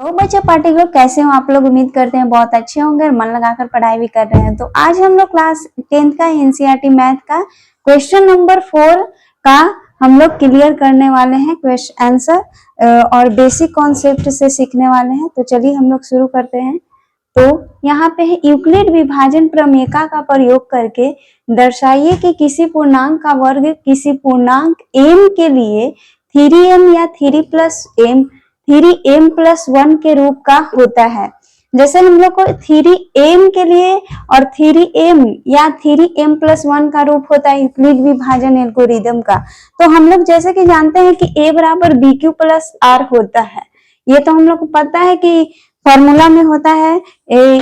तो बच्चे पार्टिकुलर कैसे हो आप लोग? उम्मीद करते हैं बहुत अच्छे होंगे और मन लगाकर पढ़ाई भी कर रहे हैं। तो आज हम लोग क्लास 10th का एनसीईआरटी मैथ का क्वेश्चन नंबर 4 का हम लोग क्लियर करने वाले हैं क्वेश्चन आंसर और बेसिक कॉन्सेप्ट से सीखने वाले हैं। तो चलिए हम लोग शुरू करते हैं। तो यहाँ पे है यूक्लिड विभाजन प्रमेयिका का प्रयोग करके दर्शाइए कि किसी पूर्णांक का वर्ग किसी पूर्णांक m के लिए 3m या 3m+1 के रूप का होता है। जैसे हम लोग को 3m के लिए और 3m या 3m+1 का रूप होता है यूक्लिड विभाजन एल्गोरिदम का। तो हम लोग जैसे कि जानते हैं कि a बराबर bq प्लस r होता है। ये तो हम लोग को पता है कि फॉर्मूला में होता है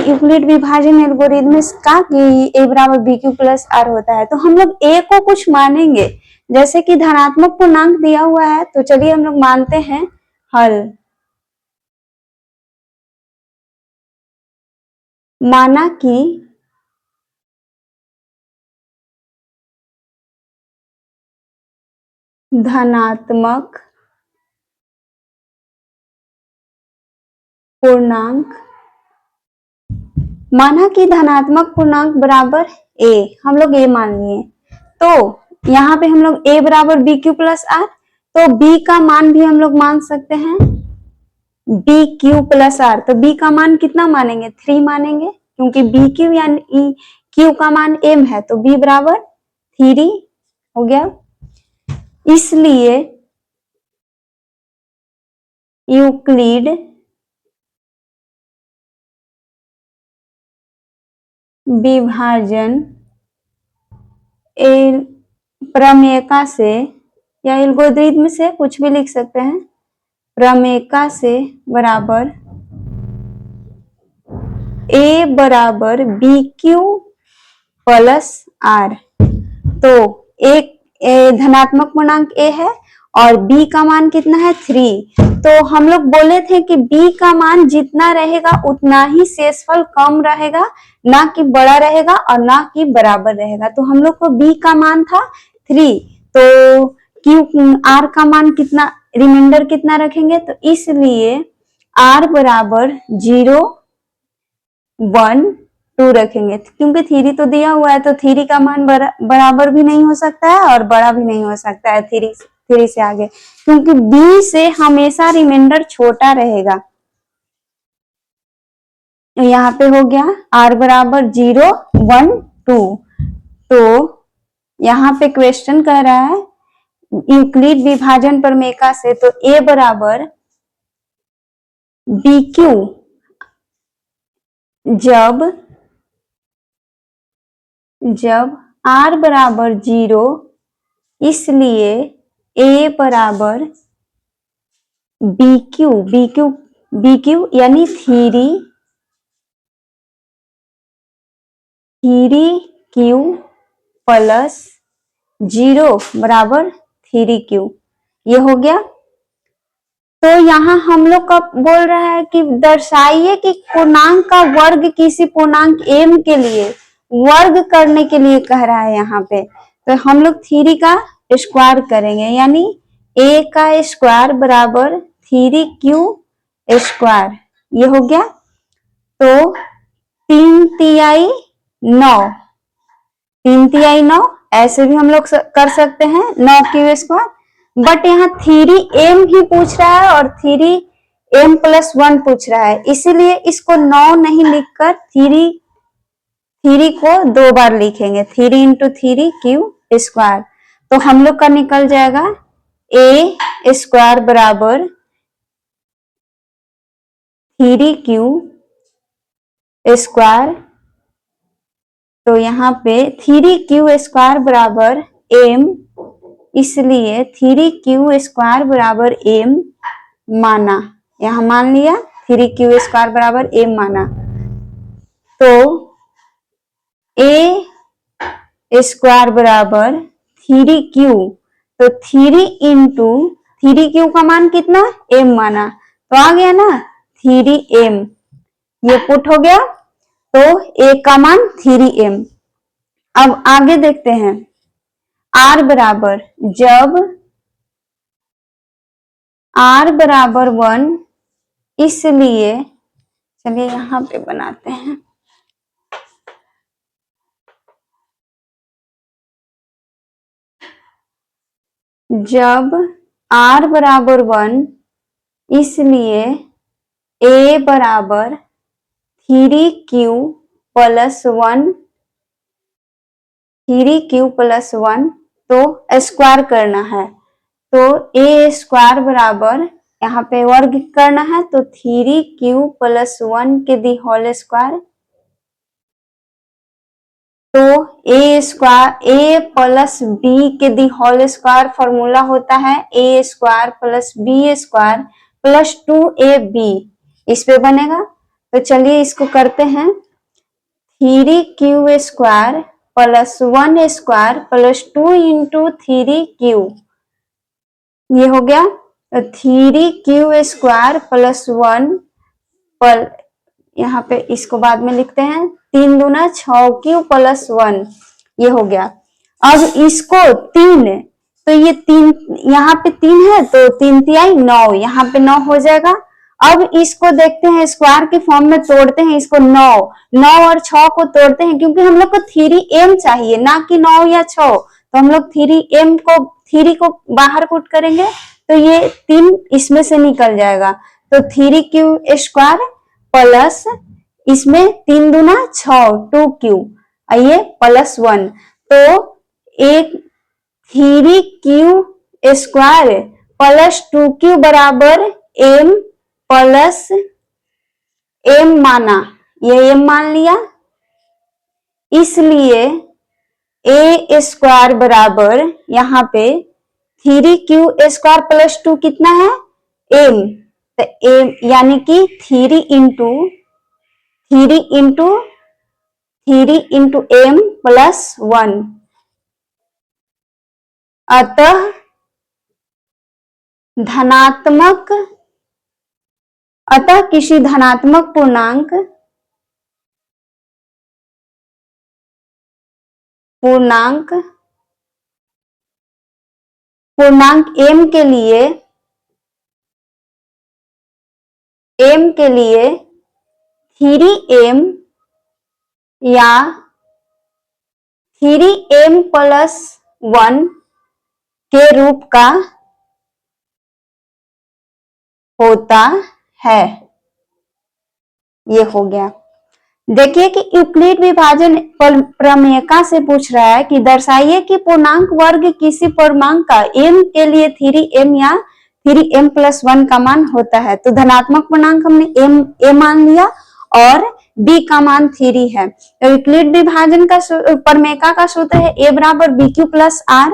यूक्लिड विभाजन एल्गोरिदम का कि a बराबर bq प्लस r होता है। तो हम लोग a को कुछ मानेंगे, जैसे कि धनात्मक पूर्णांक दिया हुआ है। तो चलिए हम लोग मानते हैं हल। माना कि धनात्मक पूर्णांक बराबर a, हम लोग a मान लिए। तो यहाँ पे हम लोग a बराबर bq प्लस r, तो b का मान भी हम लोग मान सकते हैं bq प्लस r। तो b का मान कितना मानेंगे? 3 मानेंगे, क्योंकि bq यानी q का मान m है। तो b बराबर 3 हो गया। इसलिए यूक्लिड विभाजन प्रमेयिका से या एल्गोरिथम से कुछ भी लिख सकते हैं, प्रमेयिका से बराबर a बराबर bq प्लस r। तो एक धनात्मक पूर्णांक a है और b का मान कितना है? 3। तो हम लोग बोले थे कि b का मान जितना रहेगा उतना ही शेषफल कम रहेगा, ना कि बड़ा रहेगा और ना कि बराबर रहेगा। तो हम लोग को b का मान था 3, तो q r का मान कितना, रिमाइंडर कितना रखेंगे? तो इसलिए r बराबर 0 1 2 रखेंगे, क्योंकि 3 तो दिया हुआ है। तो 3 का मान बराबर भी नहीं हो सकता है और बड़ा भी नहीं हो सकता है 3 से आगे, क्योंकि b से हमेशा रिमाइंडर छोटा रहेगा। यहाँ पे हो गया r बराबर 0 1 2। तो यहाँ पे क्वेश्चन कह रहा है यूक्लिड विभाजन प्रमेयिका से, तो a बराबर bq जब r बराबर 0, इसलिए a बराबर bq यानी 3q प्लस 0 बराबर 3q। ये हो गया। तो यहाँ हम लोग का बोल रहा है कि दर्शाइए कि पूर्णांक का वर्ग किसी पूर्णांक m के लिए वर्ग करने के लिए कह रहा है यहाँ पे। तो हम लोग 3 का स्क्वायर करेंगे, यानी a का स्क्वायर बराबर 3q स्क्वायर। ये हो गया। तो 3 तिहाई 9, ऐसे भी हम लोग कर सकते हैं 9q स्क्वायर। बट यहाँ 3m ही पूछ रहा है और 3m+1 पूछ रहा है, इसीलिए इसको 9 नहीं लिखकर 3 को 2 बार लिखेंगे, 3 × 3q स्क्वायर। तो हम लोग का निकल जाएगा a स्क्वायर बराबर 3q स्क्वायर। तो यहाँ पे 3q स्क्वायर बराबर m, इसलिए 3q स्क्वायर बराबर m माना। यहाँ मान लिया 3q स्क्वायर बराबर m माना। तो a स्क्वायर बराबर 3q, तो 3q का मान कितना? m माना, तो आ गया ना 3m। ये पुट हो गया। तो a का मान 3m। अब आगे देखते हैं। r बराबर जब r बराबर 1 इसलिए चलिए यहाँ पे बनाते हैं। जब r बराबर 1, इसलिए a बराबर 3q प्लस 1, 3q प्लस 1, तो स्क्वायर करना है। तो a स्क्वायर बराबर यहाँ पे वर्ग करना है, तो 3q प्लस 1 के दी होल स्क्वायर। तो a square a plus b के दी होल स्क्वायर फॉर्मूला होता है a square plus b square plus 2ab, इस पे बनेगा। तो चलिए इसको करते हैं। 3q square plus 1 square plus 2 into 3q, ये हो गया। तो 3q स्क्वायर प्लस 1 पर यहाँ पे इसको बाद में लिखते हैं, 3 दूना 6q प्लस 1, ये हो गया। अब इसको 3, तो ये 3 यहाँ पे 3 है, तो 3 तिहाई 9, यहाँ पे 9 हो जाएगा। अब इसको देखते हैं, स्क्वायर के फॉर्म में तोड़ते हैं इसको। 9 और 6 को तोड़ते हैं, क्योंकि हम लोग को 3m चाहिए, ना कि 9 या 6। तो हम लोग 3 को बाहर पुट करेंगे, तो ये 3 इसमें से निकल जाएगा। तो 3q स्क्वायर प्लस इसमें 3 दूना 6, 2q, आइए प्लस 1, तो एक 3q स्क्वायर प्लस 2q बराबर m प्लस m माना, ये m मान लिया। इसलिए a स्क्वायर बराबर यहाँ पे 3q स्क्वायर प्लस 2 कितना है, m, तो m यानी कि 3 इंटू m प्लस 1। अतः किसी धनात्मक पूर्णांक m के लिए 3m या 3m प्लस 1 के रूप का होता है, ये हो गया। देखिए कि यूक्लिड विभाजन प्रमेयिका से पूछ रहा है कि दर्शाइए कि पूर्णांक वर्ग किसी पूर्णांक का m के लिए 3m या 3m प्लस 1 का मान होता है। तो धनात्मक पूर्णांक हमने a मान लिया और b का मान 3 है। तो यूक्लिड विभाजन का प्रमेयिका का सूत्र है a बराबर bq प्लस r।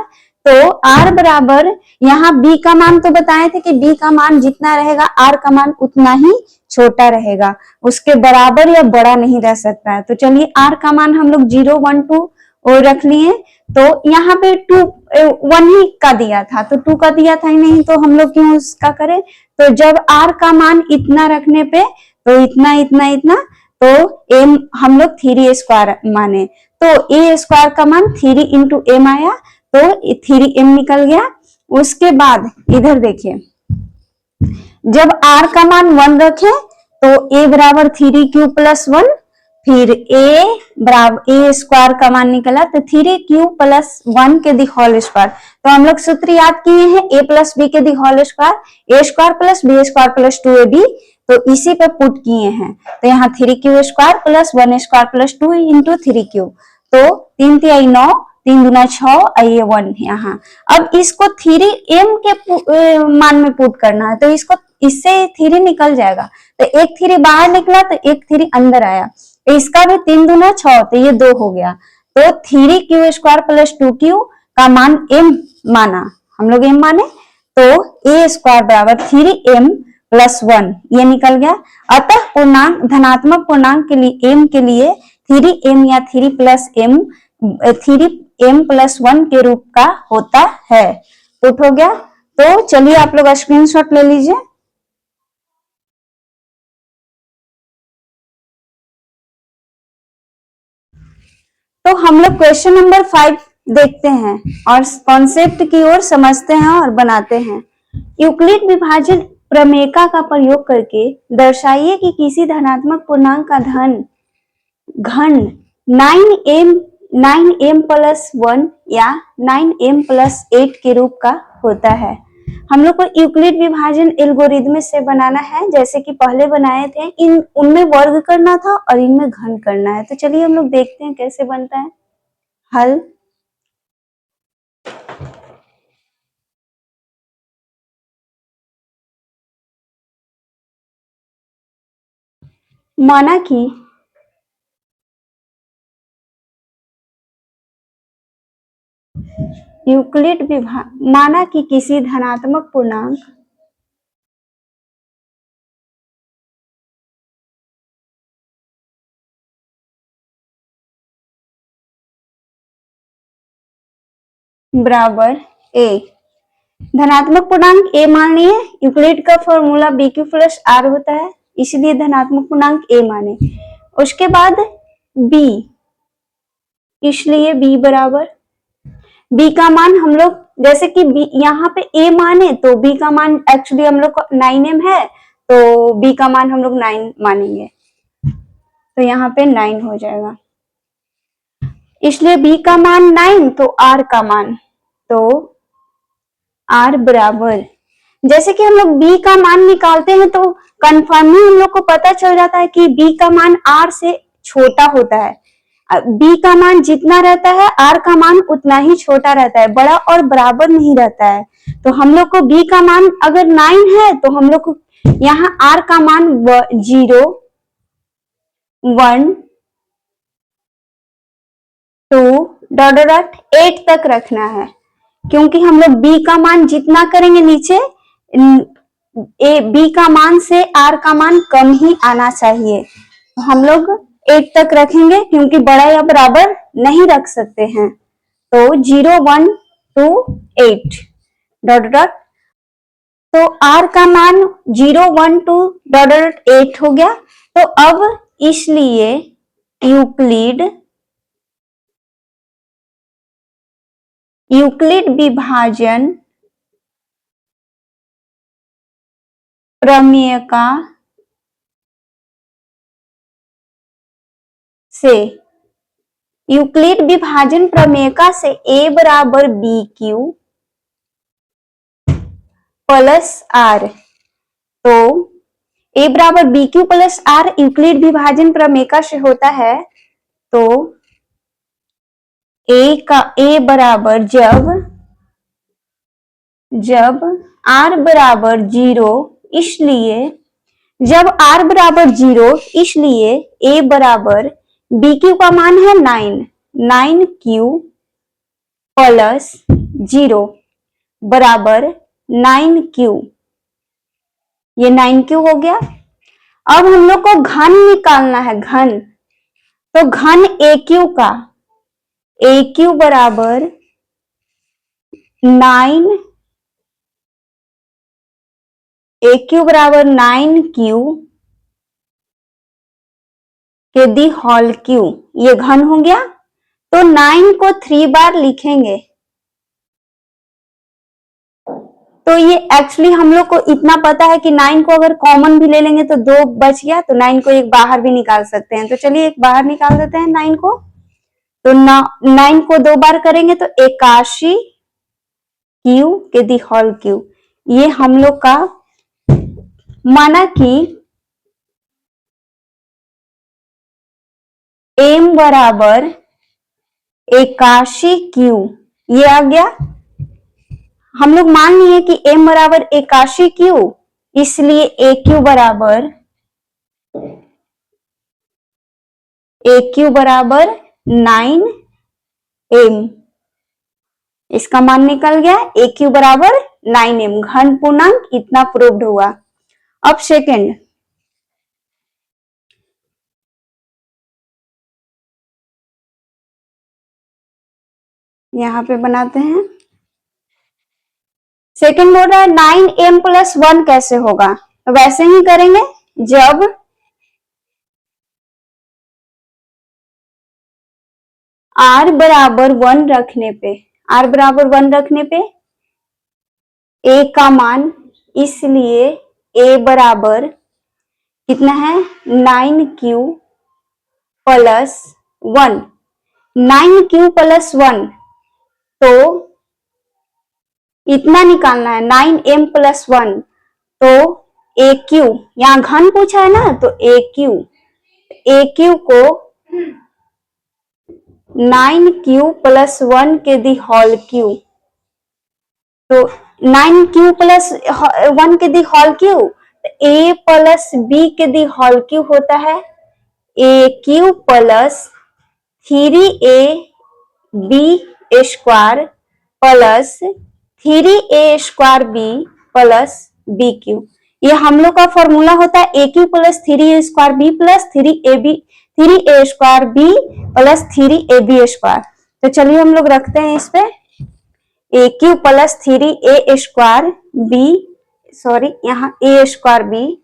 तो r बराबर यहाँ b का मान तो बताए थे कि b का मान जितना रहेगा r का मान उतना ही छोटा रहेगा, उसके बराबर या बड़ा नहीं रह सकता है। तो चलिए r का मान हम लोग 0, 1, 2 और रख लिए। तो यहाँ पे 1 ही का दिया था, तो 2 का दिया था ही नहीं, तो हम लोग क्यों उसका करें। तो जब r का मान इतना रखने पे, तो इतना इतना इतना, तो m हम लोग 3 स्क्वायर माने, तो a स्क्वायर का मान 3 इंटू m आया, तो 3m निकल गया। उसके बाद इधर देखिए, जब r का मान 1 रखे तो a बराबर 3q प्लस 1, फिर a बराबर a स्क्वायर का मान निकला, तो 3q प्लस 1 के दी होल स्क्वायर। तो हम लोग सूत्र याद किए हैं, a प्लस बी के the whole square, a square plus b square plus 2ab, तो इसी पे पुट किए हैं। तो यहाँ 3q square plus 1 square plus 2 into 3q, तो 3 तिहाई 9, 3 दूना 6, आइए 1 यहाँ। अब इसको 3m के मान में पुट करना है, तो इसको इससे 3 निकल जाएगा, तो एक 3 बाहर निकला तो एक 3 अंदर आया, तो इसका भी 3 दूना 6, तो ये 2 हो गया। तो 3q स्क्वायर प्लस 2q का मान m माना, हम लोग m माने, तो a स्क्वायर बराबर 3m प्लस 1, ये निकल गया। अतः पूर्णांक धनात्मक पूर्णांक के लिए m के लिए 3m या 3m प्लस 1 के रूप का होता है। पुट हो गया। तो चलिए आप लोग स्क्रीनशॉट ले लीजिए। तो हम लोग क्वेश्चन नंबर 5 देखते हैं और कॉन्सेप्ट की ओर समझते हैं और बनाते हैं। यूक्लिड विभाजन प्रमेयका का प्रयोग करके दर्शाइए कि किसी धनात्मक पूर्णांक का घन 9m+1 या 9m+8 के रूप का होता है। हम लोग को यूक्लिड विभाजन एल्गोरिदम से बनाना है, जैसे कि पहले बनाए थे। उनमें वर्ग करना था और इनमें घन करना है। तो चलिए हम लोग देखते हैं कैसे बनता है हल। माना कि माना कि किसी धनात्मक पूर्णांक बराबर a, धनात्मक पूर्णांक a मान लिए। यूक्लिड का फॉर्मूला BQ प्लस R होता है, इसलिए धनात्मक पूर्णांक a माने। उसके बाद b, इसलिए b बराबर b का मान हम लोग, जैसे कि b यहाँ पे a माने तो b का मान एक्चुअली हम लोग 9m है, तो b का मान हम लोग 9 मानेंगे, तो यहाँ पे 9 हो जाएगा। इसलिए b का मान 9, तो r का मान, तो r बराबर, जैसे कि हम लोग b का मान निकालते हैं तो कन्फर्मली हम लोग को पता चल जाता है कि b का मान r से छोटा होता है। b का मान जितना रहता है r का मान उतना ही छोटा रहता है, बड़ा और बराबर नहीं रहता है। तो हम लोग को b का मान अगर 9 है तो हम लोग को यहाँ r का मान 0, 1, 2 डॉट डॉट 8 तक रखना है, क्योंकि हम लोग b का मान जितना करेंगे नीचे, b का मान से r का मान कम ही आना चाहिए। तो हम लोग 8 तक रखेंगे, क्योंकि बड़ा या बराबर नहीं रख सकते हैं। तो 0, 1, 2, 8 डॉट डॉट, तो r का मान 0, 1, 2 डॉट डॉट 8 हो गया। तो अब इसलिए यूक्लिड विभाजन प्रमेयका से, यूक्लिड विभाजन प्रमेयका से a बराबर BQ प्लस R, तो a बराबर BQ प्लस R यूक्लिड विभाजन प्रमेयका से होता है। तो a बराबर जब r बराबर 0, इसलिए जब r बराबर 0, इसलिए a बराबर BQ का मान है 9Q प्लस 0 बराबर 9Q, ये 9Q हो गया। अब हम लोग को घन निकालना है, घन। तो घन AQ का, AQ बराबर 9, AQ बराबर 9Q के दी होल क्यू, ये घन हो गया। तो 9 को 3 बार लिखेंगे, तो ये एक्चुअली हम लोग को इतना पता है कि 9 को अगर कॉमन भी ले लेंगे तो 2 बच गया, तो 9 को एक बाहर भी निकाल सकते हैं। तो चलिए एक बाहर निकाल देते हैं 9 को। तो 9 को 2 बार करेंगे तो 81 क्यू के दी होल क्यू। ये हम लोग का, माना कि m बराबर 81 क्यू, ये आ गया। हम लोग मान लिए कि m बराबर 81 क्यू, इसलिए AQ बराबर 9m, इसका मान निकल गया। AQ बराबर 9m, घन पूर्णांक इतना प्रूव्ड हुआ। अब सेकंड, यहां पे बनाते हैं। सेकंड बोल रहा है 9m+1 कैसे होगा, तो वैसे ही करेंगे। जब r बराबर 1 रखने पे, r बराबर 1 रखने पे a का मान, इसलिए ए बराबर कितना है 9q प्लस 1, 9q प्लस 1, तो इतना निकालना है 9m प्लस 1, तो AQ, यहाँ घन पूछा है ना, तो AQ को 9q प्लस 1 के दी होल क्यू, तो 9q प्लस 1 के the whole cube, a plus b के दी होल क्यू होता है AQ plus 3ab square plus 3a square b plus BQ। ये हम लोग का फॉर्मूला होता है AQ plus 3a square b plus 3a square b plus 3ab square. तो चलिए हम लोग रखते हैं इस पे AQ plus 3a square b, sorry यहाँ a square b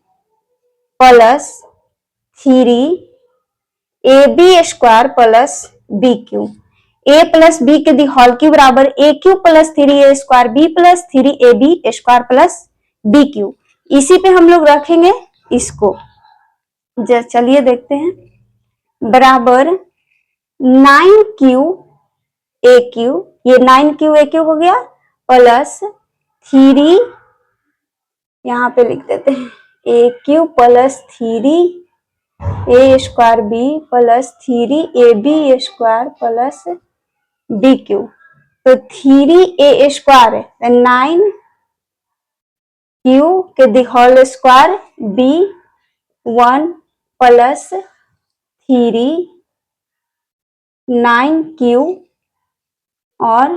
plus 3ab square plus BQ। a plus b के दी होल क्यू बराबर AQ plus 3a square b plus 3ab square plus BQ। इसी पे हम लोग रखेंगे इसको, चलिए देखते हैं, बराबर 9q AQ, ये 9q AQ हो गया प्लस 3, यहाँ पे लिख देते हैं AQ plus 3a square b plus 3ab square plus BQ। तो 3a स्क्वायर 9q के the whole square b1 plus 9q और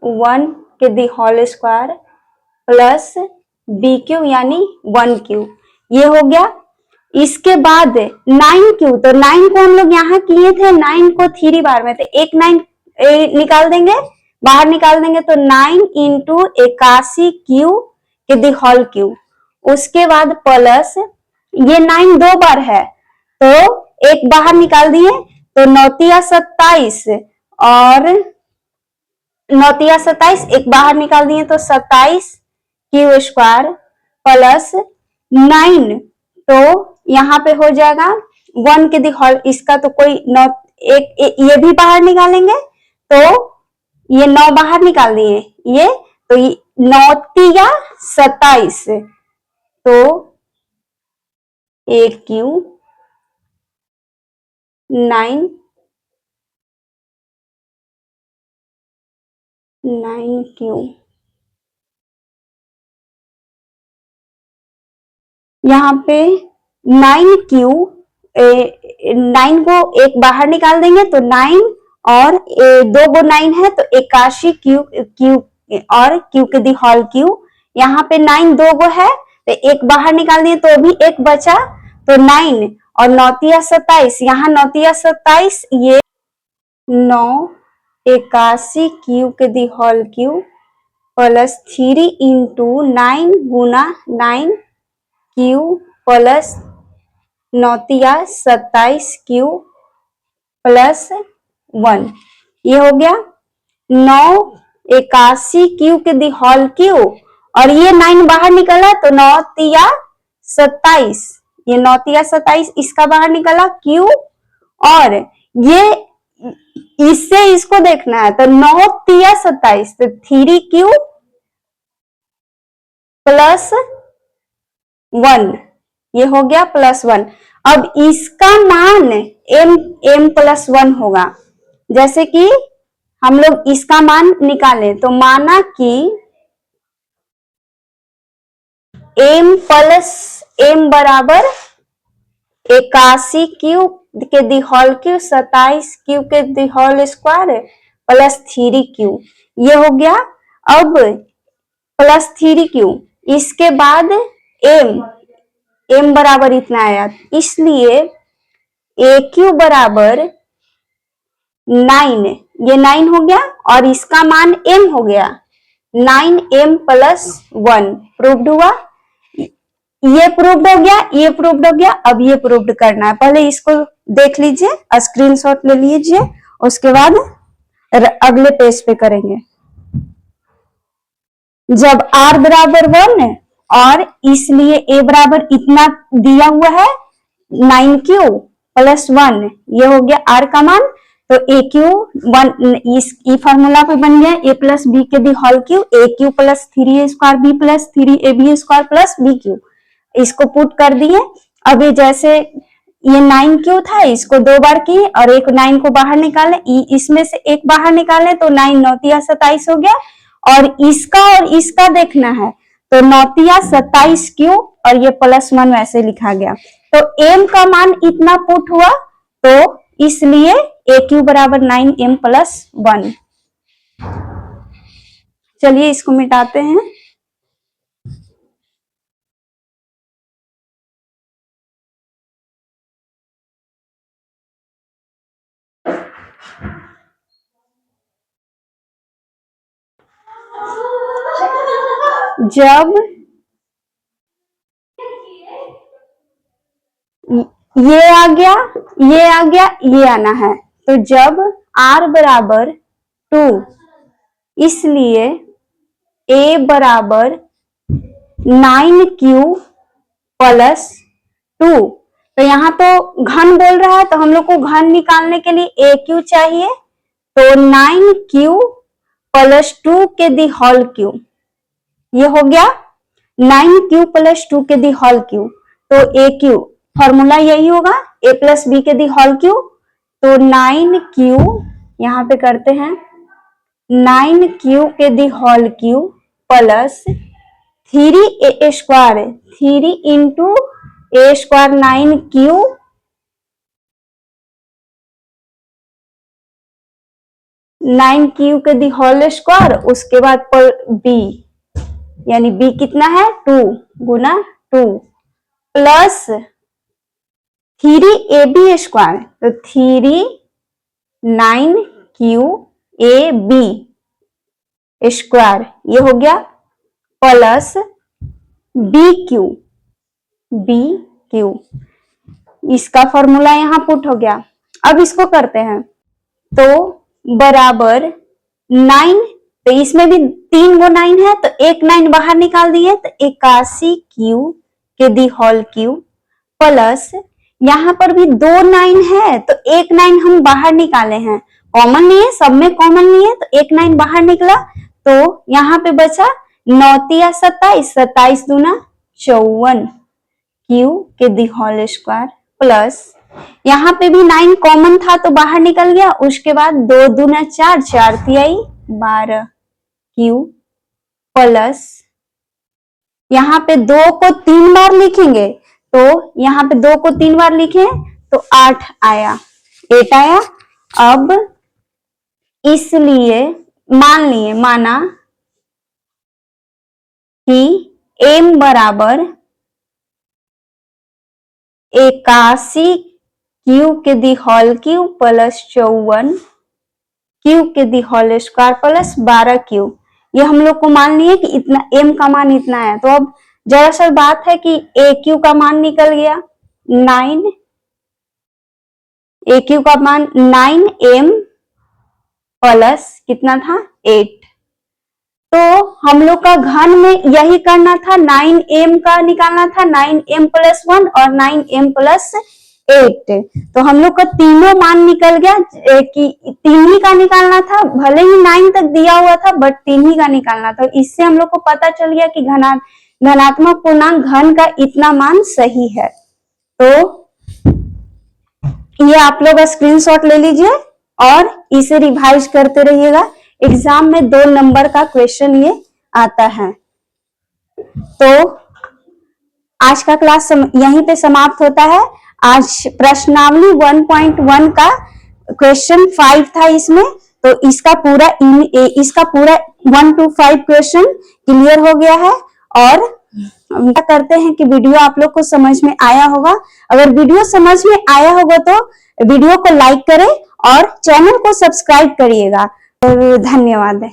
1 के the whole square plus BQ यानी 1q, ये हो गया। इसके बाद 9q, तो 9 को हम लोग यहाँ किए थे, 9 को 3 बार में, तो एक 9 निकाल देंगे, बाहर निकाल देंगे, तो 9 इंटू 81q के दी होल क्यू, उसके बाद प्लस ये 9 दो बार है तो एक बाहर निकाल दिए, तो 9 27 और 9 27 एक बाहर निकाल दिए तो 27q स्क्वायर प्लस 9, तो यहाँ पे हो जाएगा 1 के दी होल, इसका तो कोई एक ये भी बाहर निकालेंगे, तो ये 9 बाहर निकाल दिए, ये तो 9 या 27, तो AQ 9q, यहाँ पे 9q 9 को एक बाहर निकाल देंगे तो 9 और 2 9 है तो 81q और q के दी होल क्यू, यहाँ पे 9 2 है तो एक बाहर निकाल दिए तो भी एक बचा, तो 9 और 9 27, यहाँ 9 27, ये 9 81q के the whole cube plus 3 into 9 गुना 9q प्लस 9 27q प्लस 1, ये हो गया 9 81q के दी होल क्यू, और ये 9 बाहर निकला तो 9 27, ये 9 27 इसका बाहर निकला q, और ये इससे इसको देखना है तो 9 27, तो 3q प्लस 1, ये हो गया प्लस 1। अब इसका मान m प्लस 1 होगा, जैसे कि हम लोग इसका मान निकालें तो माना कि m प्लस m बराबर 81q के दी होल क्यू 27q के the whole square plus 3q, ये हो गया। अब प्लस 3q, इसके बाद m बराबर इतना आया, इसलिए AQ बराबर 9, ये 9 हो गया और इसका मान m हो गया, 9m प्लस 1 प्रूव्ड हुआ। ये प्रूव्ड हो गया, ये प्रूव्ड हो गया, अब ये प्रूव्ड करना है। पहले इसको देख लीजिए, स्क्रीनशॉट ले लीजिए, उसके बाद अगले पेज पे करेंगे। जब r बराबर 1 और इसलिए a बराबर इतना दिया हुआ है 9q प्लस 1, ये हो गया r का मान। तो a क्यू 1 इस फॉर्मूला पे बन गया a प्लस बी के the whole cube, a cube plus 3a square b plus 3ab square plus b cube. इसको पुट कर दिए। अब ये जैसे ये 9q था, इसको 2 बार किए और एक 9 को बाहर निकाले, इसमें से एक बाहर निकाले तो 9 9 27 हो गया। और इसका देखना है तो 9 27q और ये प्लस 1 वैसे लिखा गया। तो m का मान इतना पुट हुआ, तो इसलिए aq बराबर 9m प्लस 1। चलिए इसको मिटाते हैं। जब ये आ गया, ये आ गया, ये आना है, तो जब r बराबर 2, इसलिए a बराबर 9q प्लस 2। तो यहाँ तो घन बोल रहा है, तो हम लोग को घन निकालने के लिए aq चाहिए। तो 9q प्लस 2 के दी होल क्यू, ये हो गया 9q प्लस 2 के दी होल क्यू। तो aq फॉर्मूला यही होगा a प्लस बी के दी होल क्यू। तो 9q यहाँ पे करते हैं 9q के the whole cube plus 3a square, 3 into a square 9q के दी होल स्क्वायर, उसके बाद पर b, यानी b कितना है 2 गुना 2 प्लस 3ab स्क्वायर, तो 3 9qab स्क्वायर, ये हो गया प्लस bq, इसका फॉर्मूला यहां पुट हो गया। अब इसको करते हैं तो बराबर 9, तो इसमें भी 3 गो 9 है, तो एक 9 बाहर निकाल दिए, तो 81q के दी होल क्यू प्लस यहाँ पर भी 2 9 है, तो एक 9 हम बाहर निकाले हैं, कॉमन नहीं है, सब में कॉमन नहीं है, तो एक 9 बाहर निकला, तो यहाँ पे बचा 9 27, 27 दूना 54 क्यू के दी होल स्क्वायर प्लस यहाँ पे भी 9 कॉमन था तो बाहर निकल गया, उसके बाद 2 दूना 4, 4 तिहाई 12 क्यू प्लस यहाँ पे 2 को 3 बार लिखेंगे, तो यहाँ पे 2 को 3 बार लिखे तो 8 आया, 8 आया। अब इसलिए माना कि m बराबर 81q के the whole cube plus 54 q के the whole square plus 12q, ये हम लोग को मान लिए कि इतना m का मान इतना है। तो अब दरअसल बात है कि aq का मान निकल गया 9, aq का मान 9m प्लस कितना था 8। तो हम लोग का घन में यही करना था, 9m का निकालना था, 9m प्लस 1 और 9m प्लस 8। तो हम लोग का तीनों मान निकल गया कि 3 ही का निकालना था, भले ही 9 तक दिया हुआ था बट 3 ही का निकालना था। इससे हम लोग को पता चल गया कि धनात्मक पूर्णांक घन का इतना मान सही है। तो ये आप लोग स्क्रीनशॉट ले लीजिए और इसे रिवाइज करते रहिएगा, एग्जाम में 2 नंबर का क्वेश्चन ये आता है। तो आज का क्लास यहीं पे समाप्त होता है। आज प्रश्नावली 1.1 का क्वेश्चन 5 था इसमें, तो इसका पूरा 1 to 5 क्वेश्चन क्लियर हो गया है। और उम्मीद करते हैं कि वीडियो आप लोग को समझ में आया होगा। अगर वीडियो समझ में आया होगा तो वीडियो को लाइक करें और चैनल को सब्सक्राइब करिएगा। धन्यवाद।